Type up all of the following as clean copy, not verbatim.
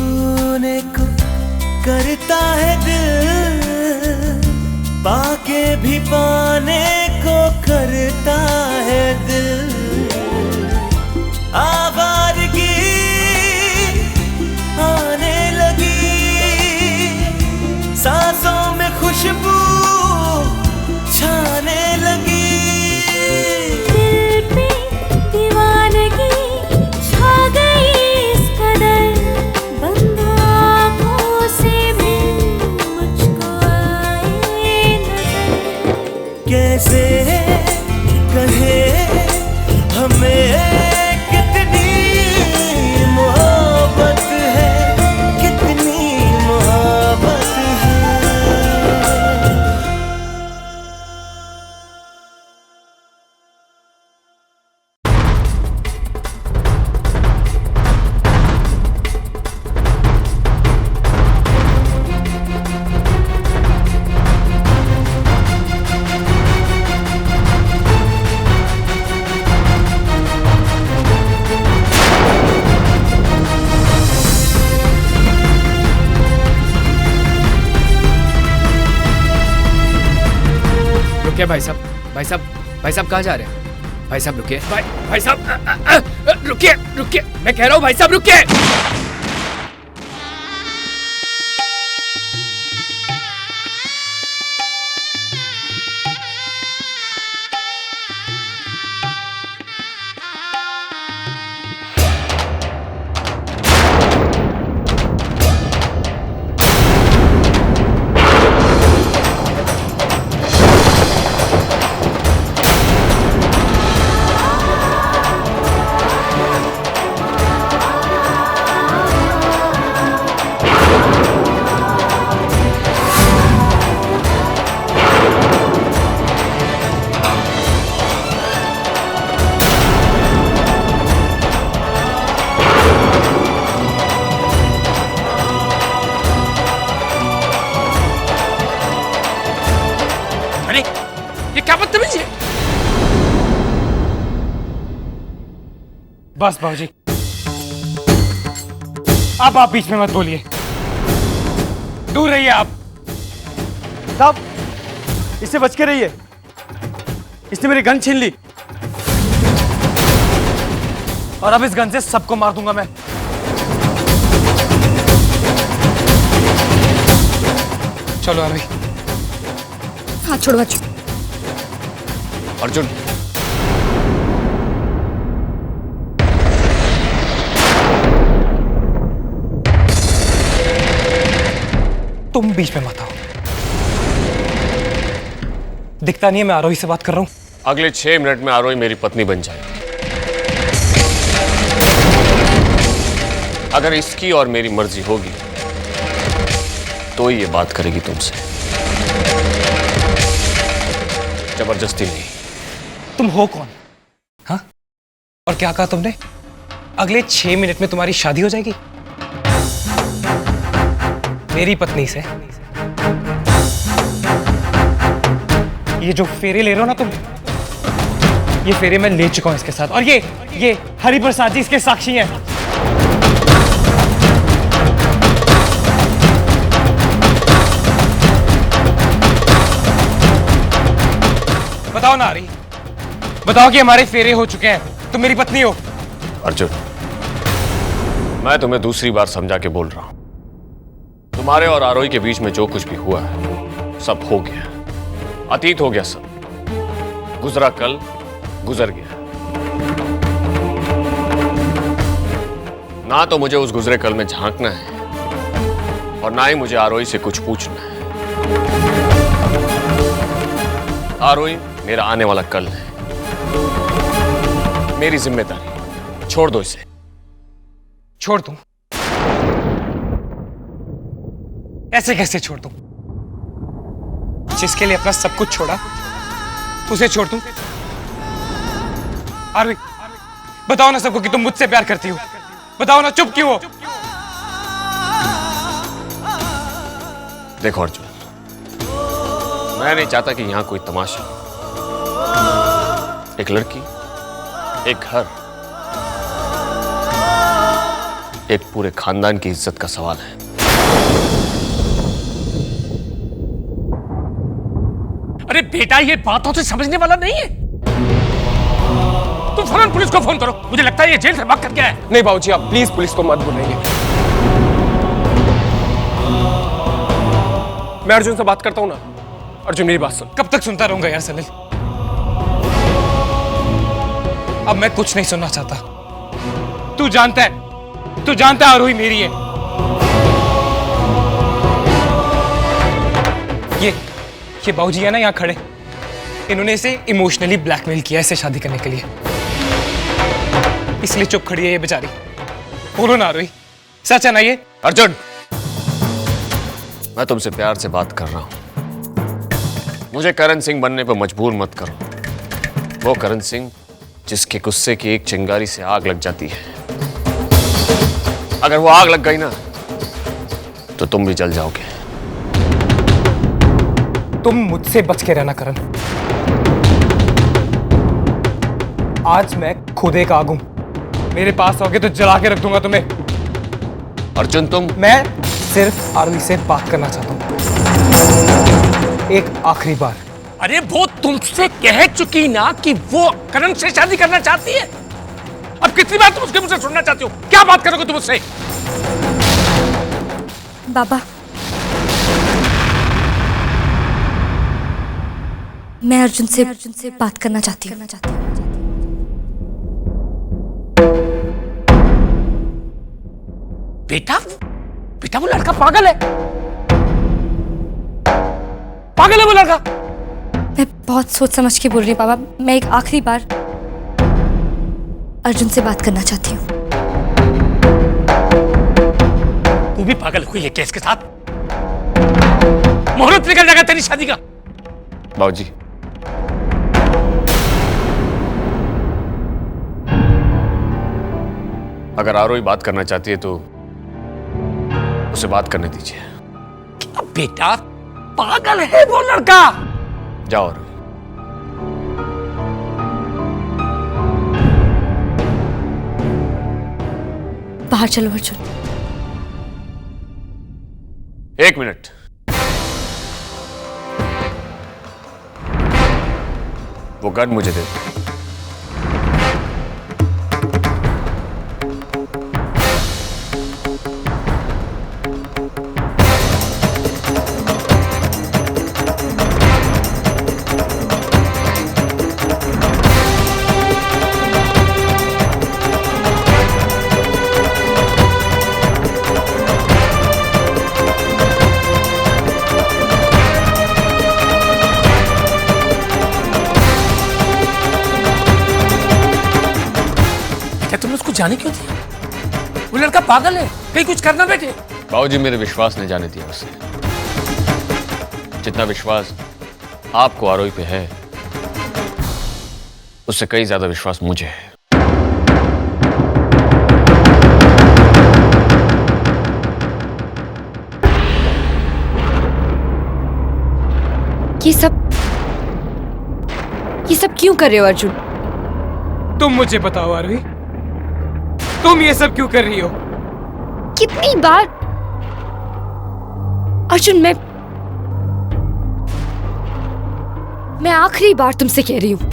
छूने को करता है दिल, पाके भी पाने को करता है दिल। आवारगी आने लगी, सांसों में खुशबू छाने लगी। दिल पे दीवानगी छा गई इस कदर, बंद आँखों से भी मुझको आए नजर। कैसे कहे हमें कितनी मोहब्बत है, कितनी मोहब्बत है। रुकिए भाई साहब, भाई साहब, भाई साहब कहाँ जा रहे हैं? भाई साहब रुकिए, भाई साहब रुकिए, रुकिए, मैं कह रहा हूँ भाई साहब रुकिए। ये क्या बदतमीजी है? बस बाबूजी, अब आप बीच में मत बोलिए, दूर रहिए आप। साहब, इससे बच के रहिए, इसने मेरी गन छीन ली और अब इस गन से सबको मार दूंगा मैं। चलो अभी। हाथ छोड़ो बच्चों। अर्जुन, तुम बीच में मत आओ। दिखता नहीं है मैं आरोही से बात कर रहा हूं। अगले 6 मिनट में आरोही मेरी पत्नी बन जाएगी। अगर इसकी और मेरी मर्जी होगी तो ही ये बात करेगी तुमसे, जबरदस्ती नहीं। तुम हो कौन? हाँ? और क्या कहा तुमने? अगले 6 मिनट में तुम्हारी शादी हो जाएगी मेरी पत्नी से? ये जो फेरे ले रहे हो ना तुम, ये फेरे मैं ले चुका हूं इसके साथ, और ये हरि प्रसाद जी इसके साक्षी हैं। बताओ ना हरि, बताओ कि हमारे फेरे हो चुके हैं, तुम मेरी पत्नी हो। अर्जुन, मैं तुम्हें दूसरी बार समझा के बोल रहा हूं, तुम्हारे और आरोही के बीच में जो कुछ भी हुआ है सब हो गया, अतीत हो गया, सब गुजरा कल गुजर गया। ना तो मुझे उस गुजरे कल में झांकना है और ना ही मुझे आरोही से कुछ पूछना है। आरोही मेरा आने वाला कल है, मेरी जिम्मेदारी, छोड़ दो इसे। छोड़ दूं? ऐसे कैसे छोड़ दूं? जिसके लिए अपना सब कुछ छोड़ा उसे छोड़ दूं? आरवी, बताओ ना सबको कि तुम मुझसे प्यार करती हो, बताओ ना, चुप क्यों हो? देखो अर्जुन, मैं नहीं चाहता कि यहां कोई तमाशा, एक लड़की, एक घर, एक पूरे खानदान की इज्जत का सवाल है। अरे बेटा, ये बातों से समझने वाला नहीं है। तुम फौरन पुलिस को फोन करो। मुझे लगता है ये जेल से भाग कर गया है। नहीं बाबूजी, आप प्लीज पुलिस को मत बुलाइए। मैं अर्जुन से बात करता हूं ना। अर्जुन मेरी बात सुन। कब तक सुनता रहूंगा यार सलील? अब मैं कुछ नहीं सुनना चाहता। तू जानता है आरोही मेरी है। ये बाबूजी है ना यहाँ खड़े, इन्होंने इसे इमोशनली ब्लैकमेल किया इसे शादी करने के लिए, इसलिए चुप खड़ी है ये बेचारी। बोलो ना आरोही, सच है ना ये? अर्जुन, मैं तुमसे प्यार से बात कर रहा हूं। मुझे करण सिंह बनने पर मजबूर मत करो। वो करण सिंह जिसके गुस्से की एक चिंगारी से आग लग जाती है। अगर वो आग लग गई ना तो तुम भी जल जाओगे। तुम मुझसे बच के रहना करण। आज मैं खुद एक आग हूं। मेरे पास आओगे तो जला के रख दूंगा तुम्हें। अर्जुन, मैं सिर्फ आरोही से बात करना चाहता हूं, एक आखिरी बार। अरे वो तुमसे कह चुकी ना कि वो करण से शादी करना चाहती है। अब कितनी बार तुम उसके मुझसे सुनना चाहती हो? क्या बात करोगे तुम उससे? बाबा, मैं अर्जुन से बात करना चाहती हूँ। बेटा वो लड़का पागल है। पागल है वो लड़का। मैं बहुत सोच समझ के बोल रही हूँ बाबा। मैं एक आखिरी बार अर्जुन से बात करना चाहती हूँ। तू भी पागल हुई है केस के साथ। मुहूर्त निकल जाएगा तेरी शादी का। बाबूजी, अगर आरोही बात करना चाहती है तो उसे बात करने दीजिए। क्या बेटा, पागल है वो लड़का। जाओ आरोही। बाहर चलो अर्जुन। 1 मिनट। वो गन मुझे दे दो। तुमने उसको जाने क्यों दिया? वो लड़का पागल है, कहीं कुछ करना बैठे। बाबूजी, मेरे विश्वास ने जाने दिया उसे। जितना विश्वास आपको आरोही पे है, उससे कई ज्यादा विश्वास मुझे है। ये सब क्यों कर रहे हो अर्जुन? तुम मुझे बताओ आरोही, तुम ये सब क्यों कर रही हो? कितनी बार अर्जुन, मैं आखिरी बार तुमसे कह रही हूं,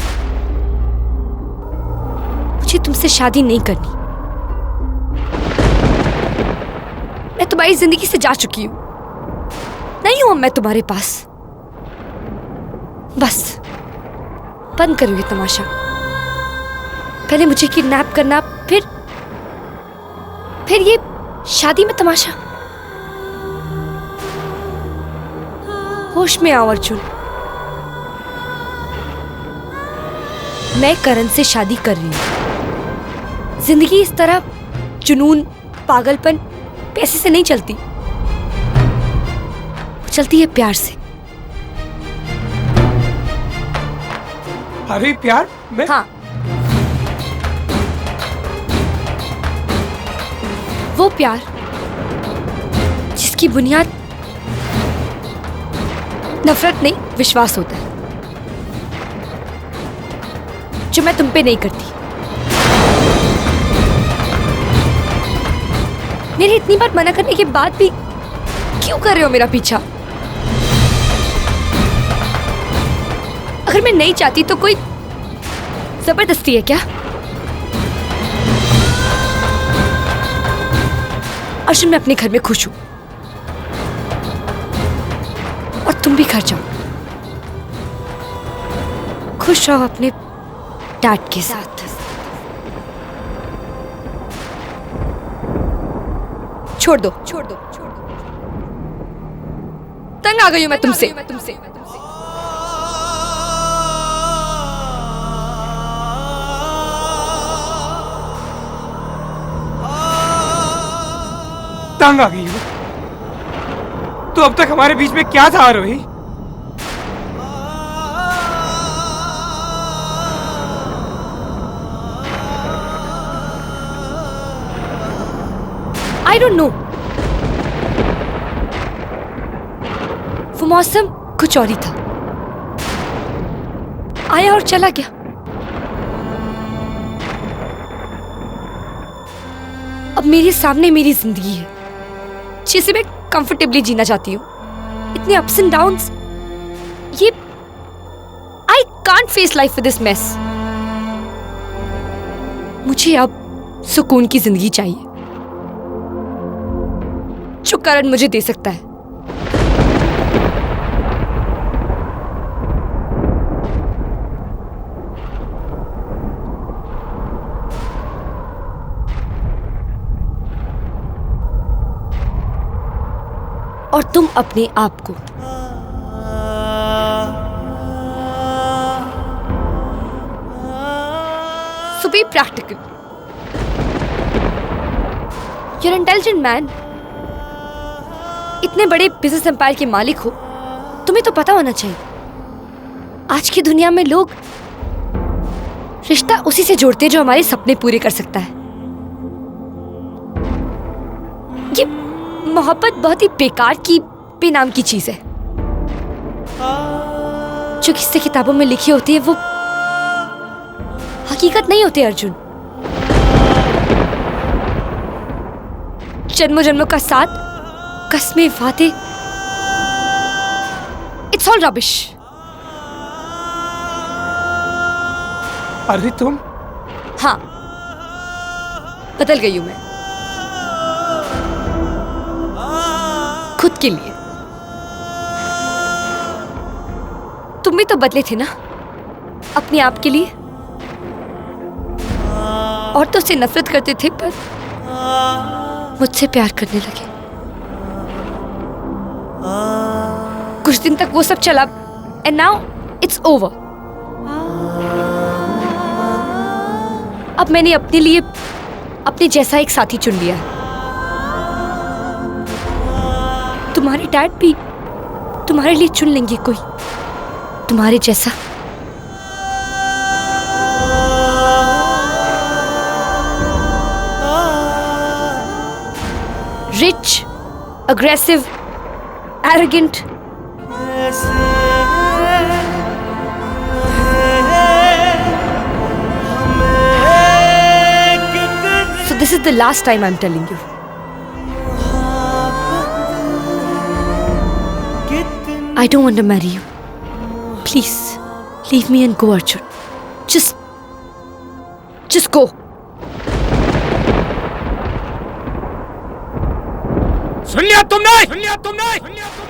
मुझे तुमसे शादी नहीं करनी। मैं तुम्हारी जिंदगी से जा चुकी हूं, नहीं हूं मैं तुम्हारे पास। बस बंद करो ये तमाशा। पहले मुझे किडनैप करना, फिर ये शादी में तमाशा। होश में आओ अर्जुन। मैं करण से शादी कर रही हूं। जिंदगी इस तरह जुनून, पागलपन, पैसे से नहीं चलती, वो चलती है प्यार से। अरे प्यार में? हाँ, वो प्यार जिसकी बुनियाद नफरत नहीं, विश्वास होता है, जो मैं तुम पे नहीं करती। मेरे इतनी बार मना करने के बाद भी क्यों कर रहे हो मेरा पीछा? अगर मैं नहीं चाहती तो कोई जबरदस्ती है क्या? अर्जुन, मैं अपने घर में खुश हूं और तुम भी घर जाओ, खुश रहो अपने डैड के साथ। छोड़ दो, छोड़ दो, छोड़ दो। तंग आ गई हूं मैं तुमसे। तंग आ गई हो? तो अब तक हमारे बीच में क्या था आरोही? आई डोंट नो, वो मौसम कुछ और ही था, आया और चला गया। अब मेरे सामने मेरी जिंदगी है जिसे मैं कंफर्टेबली जीना चाहती हूँ। इतने अप्स एंड डाउन्स, ये I can't face life with this mess. मुझे अब सुकून की जिंदगी चाहिए जो करण मुझे दे सकता है। और तुम अपने आप को so be practical. You're an intelligent man. इतने बड़े बिजनेस एम्पायर के मालिक हो, तुम्हें तो पता होना चाहिए आज की दुनिया में लोग रिश्ता उसी से जोड़ते हैं जो हमारे सपने पूरे कर सकता है। ये मोहब्बत बहुत ही बेकार की बेनाम की चीज है। जो किस्से किताबों में लिखी होती है वो हकीकत नहीं होती अर्जुन। जन्मों जन्मों का साथ, कस्में, वादे, इट्स ऑल रबिश। अरे तुम? हाँ, बदल गई हूं मैं खुद के लिए। तुम भी तो बदले थे ना अपने आप के लिए। और तो उससे नफरत करते थे पर मुझसे प्यार करने लगे। कुछ दिन तक वो सब चला एंड नाउ इट्स ओवर। अब मैंने अपने लिए अपने जैसा एक साथी चुन लिया है। तुम्हारे डैड भी तुम्हारे लिए चुन लेंगे कोई तुम्हारे जैसा। Rich, aggressive, arrogant. So this is the last time I'm telling you. I don't want to marry you. Please, leave me and go, Arjun. Just go. सुन लिया तुमने? सुन लिया तुमने? सुन लिया तुमने?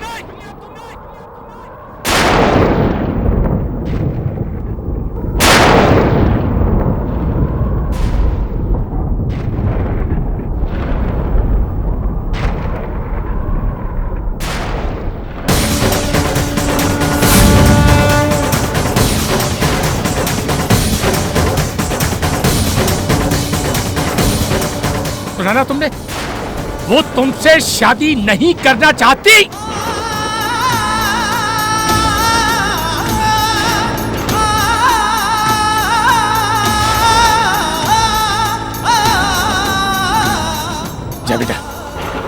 सुना ना तुमने? वो तुमसे शादी नहीं करना चाहती। जा बेटा,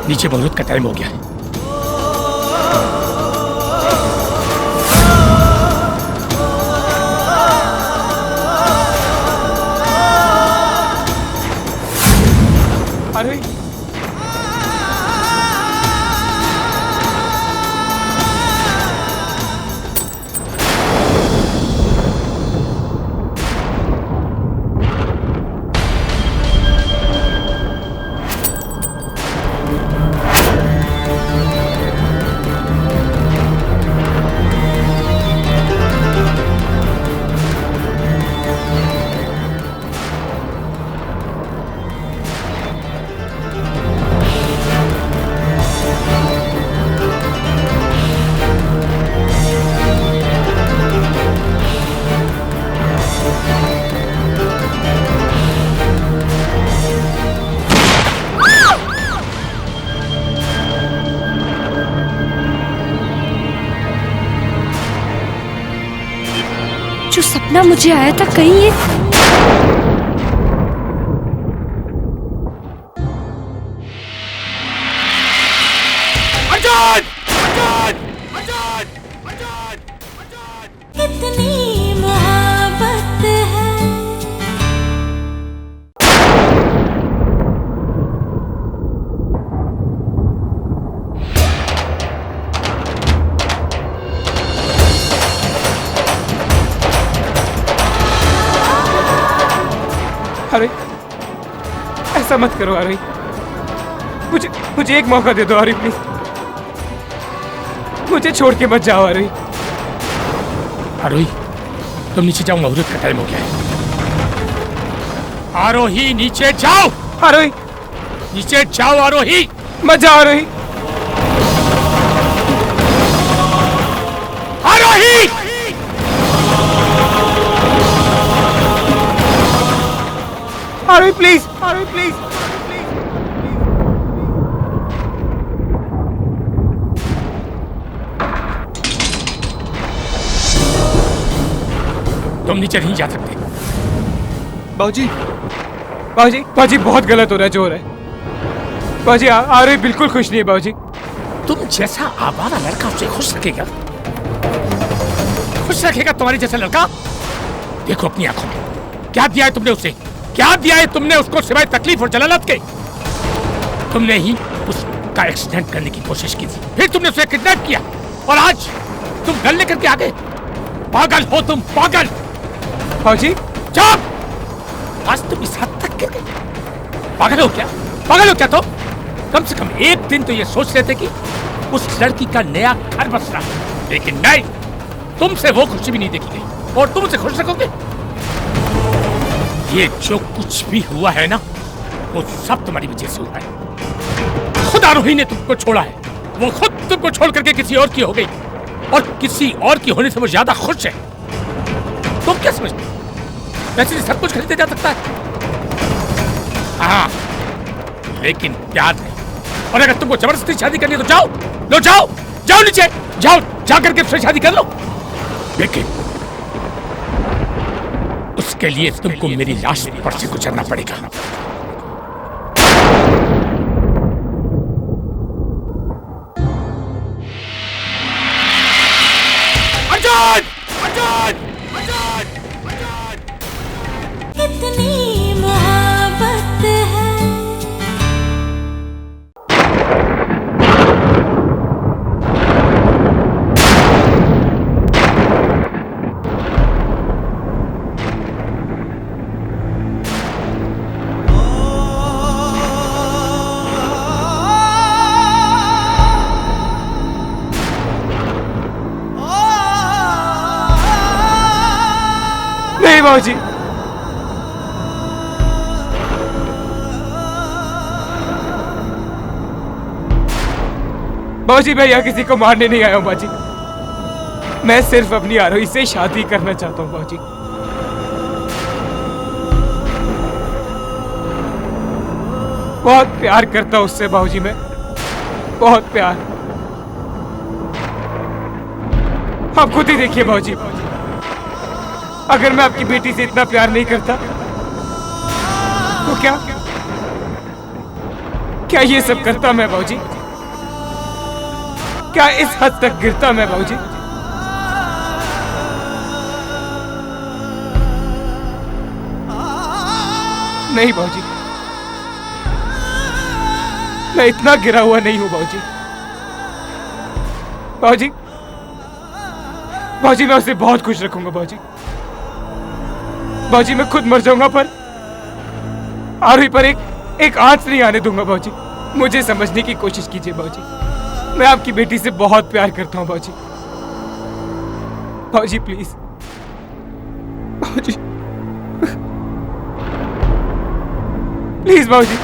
नीचे बहुत का टाइम हो गया है। अरे जो सपना मुझे आया था कहीं ये कितनी मोहब्बत है। अरे ऐसा मत करो अरे, मुझे एक मौका दे दो अरे प्लीज, मुझे छोड़ के मत जाओ अरे। आरोही, तुम नीचे जाओ, मुहूर्त का टाइम हो गया है। आरोही नीचे जाओ। आरोही नीचे जाओ आरोही। मत जाओ आरोही। आरोही आरोही प्लीज, आरोही प्लीज। तुम नीचे नहीं जा सकते। बाबूजी बाबूजी बाबूजी बहुत गलत हो रहा है जो हो रहा है। बाबूजी आरोही बिल्कुल खुश नहीं है बाबूजी। तुम जैसा आवारा लड़का उसे खुश रखेगा? खुश रखेगा तुम्हारे जैसा लड़का? देखो अपनी आंखों में, क्या दिया है तुमने उसे? क्या दिया है तुमने उसको सिवाय तकलीफ और जलालत के? तुमने ही उसका एक्सीडेंट करने की कोशिश की थी, फिर तुमने उसे किडनैप किया, और आज तुम गल लेकर के आ गए। पागल हो तुम, पागल। बाबूजी चुप! आज तुम इस हद तक गिर गए। पागल हो क्या? पागल हो क्या तुम? कम से कम एक दिन तो ये सोच लेते कि उस लड़की का नया घर बस रहा है, लेकिन नहीं, तुमसे वो खुशी भी नहीं देखी गई, और तुम उसे खुश रखोगे? ये जो कुछ भी हुआ है ना, वो सब तुम्हारी वजह से हुआ है। खुद आरोही ने तुमको छोड़ा है, वो खुद तुमको छोड़ करके किसी और की हो गई, और किसी और की होने से वो ज्यादा खुश है। तुम क्या समझते हो वैसे सब कुछ खरीदा जा सकता है? हाँ, लेकिन प्यार नहीं। और अगर तुमको जबरदस्ती शादी करनी है तो जाओ, लो जाओ, जाओ नीचे, जाओ, जाकर के उससे शादी कर लो। लेकिन उसके लिए तुमको मेरी लाश पर से गुजरना पड़ेगा। अर्जुन! अर्जुन! अर्जुन! अर्जुन! कितनी मोहब्बत है। नहीं बाबूजी, बाबूजी मैं यहाँ किसी को मारने नहीं आया हूँ बाजी। मैं सिर्फ अपनी आरोही से शादी करना चाहता हूँ बाबूजी। बहुत प्यार करता हूँ उससे बाबूजी, मैं बहुत प्यार। आप खुद ही देखिए बाबूजी, अगर मैं आपकी बेटी से इतना प्यार नहीं करता तो क्या ये सब करता मैं बाबूजी? क्या इस हद तक गिरता मैं बाबूजी? नहीं बाबूजी, मैं इतना गिरा हुआ नहीं हूं बाबूजी। बाबूजी बाबूजी मैं उसे बहुत खुश रखूंगा बाबूजी। बाबूजी मैं खुद मर जाऊंगा पर आरोही पर एक आंच नहीं आने दूंगा बाबूजी। मुझे समझने की कोशिश कीजिए बाबूजी, मैं आपकी बेटी से बहुत प्यार करता हूं बाबूजी। बाबूजी प्लीज, बाबूजी प्लीज बाबूजी।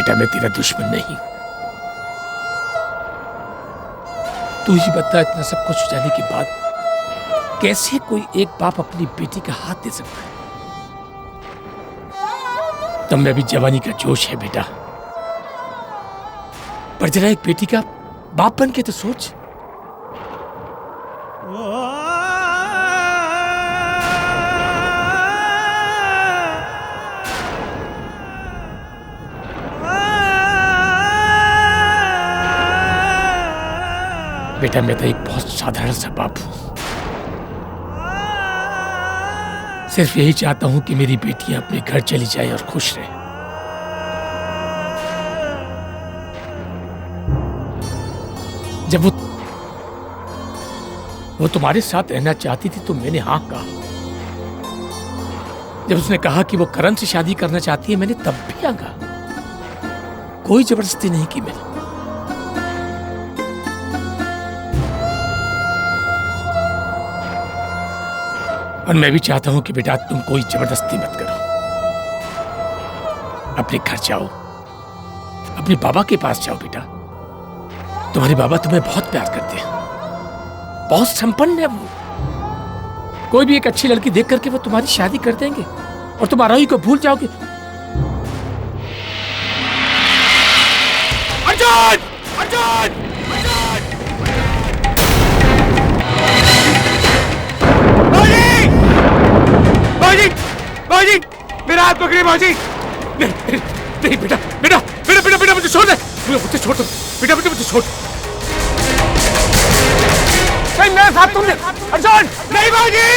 बेटा मैं तेरा दुश्मन नहीं। तू ही बता, इतना सब कुछ हो जाने के बाद कैसे कोई एक बाप अपनी बेटी का हाथ दे सकता है? तब में भी जवानी का जोश है बेटा, पर जरा एक बेटी का बाप बन के तो सोच। बेटा मैं तो एक बहुत साधारण सा बाप हूं, सिर्फ यही चाहता हूं कि मेरी बेटियां अपने घर चली जाए और खुश रहे। जब वो तुम्हारे साथ रहना चाहती थी तो मैंने हाँ कहा। जब उसने कहा कि वो करण से शादी करना चाहती है, मैंने तब भी हाँ कहा। कोई जबरदस्ती नहीं की मैंने। और मैं भी चाहता हूं कि बेटा तुम कोई जबरदस्ती मत करो। अपने घर जाओ, अपने बाबा के पास जाओ बेटा। तुम्हारे बाबा तुम्हें बहुत प्यार करते हैं, बहुत संपन्न है वो। कोई भी एक अच्छी लड़की देख करके वो तुम्हारी शादी कर देंगे और तुम आरोही को भूल जाओगे। अर्जुन! अर्जुन! बाजी! बाजी! मेरा हाथ पकड़िए बाजी! नहीं, नहीं बेटा, बेटा, बेटा, बेटा, बेटा मुझे छोड़ दे, मुझे छोड़ दो, बेटा, बेटा मुझे छोड़। नहीं मेरा साथ तुमने, अर्जुन! नहीं बाजी!